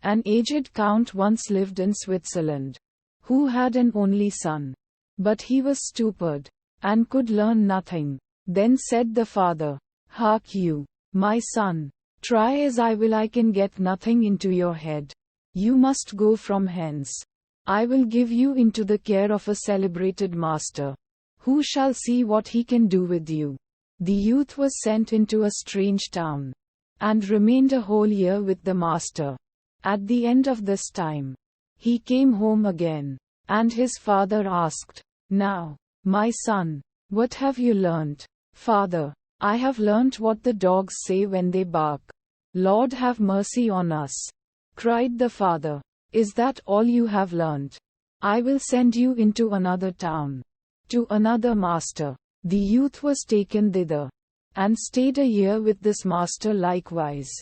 An aged count once lived in Switzerland, who had an only son. But he was stupid, and could learn nothing. Then said the father, "Hark you, my son, try as I will, I can get nothing into your head. You must go from hence. I will give you into the care of a celebrated master, who shall see what he can do with you." The youth was sent into a strange town, and remained a whole year with the master. At the end of this time, he came home again, and his father asked, "Now, my son, what have you learnt?" "Father, I have learnt what the dogs say when they bark." "Lord, have mercy on us," cried the father. "Is that all you have learnt? I will send you into another town, to another master." The youth was taken thither, and stayed a year with this master likewise.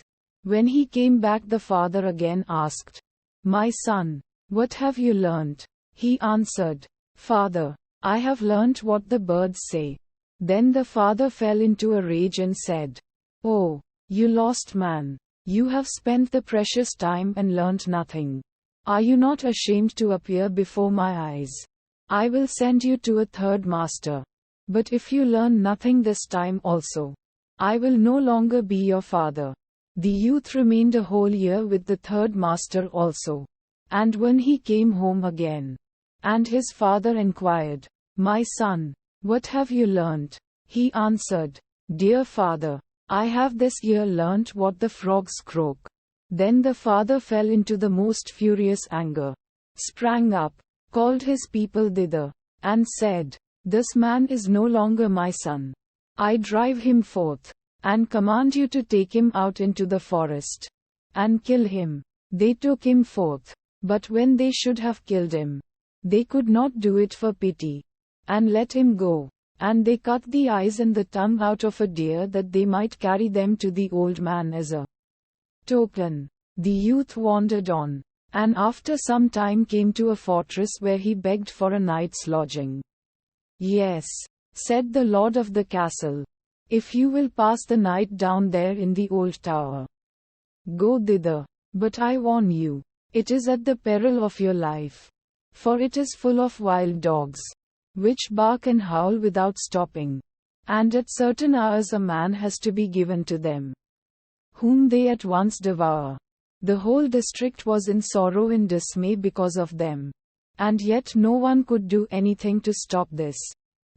When he came back, the father again asked, "My son, what have you learnt?" He answered, "Father, I have learnt what the birds say." Then the father fell into a rage and said, "Oh, you lost man, you have spent the precious time and learnt nothing. Are you not ashamed to appear before my eyes? I will send you to a third master. But if you learn nothing this time also, I will no longer be your father." The youth remained a whole year with the third master also. And when he came home again, and his father inquired, "My son, what have you learnt?" he answered, "Dear father, I have this year learnt what the frogs croak." Then the father fell into the most furious anger, sprang up, called his people thither, and said, "This man is no longer my son. I drive him forth, and command you to take him out into the forest, and kill him." They took him forth, but when they should have killed him, they could not do it for pity, and let him go. And they cut the eyes and the tongue out of a deer that they might carry them to the old man as a token. The youth wandered on, and after some time came to a fortress where he begged for a night's lodging. "Yes," said the lord of the castle, "if you will pass the night down there in the old tower, go thither. But I warn you, it is at the peril of your life, for it is full of wild dogs, which bark and howl without stopping, and at certain hours a man has to be given to them, whom they at once devour." The whole district was in sorrow and dismay because of them, and yet no one could do anything to stop this.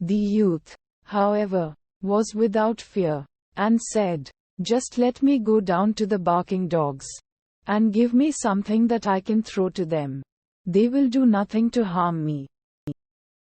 The youth, however, was without fear, and said, "Just let me go down to the barking dogs, and give me something that I can throw to them. They will do nothing to harm me."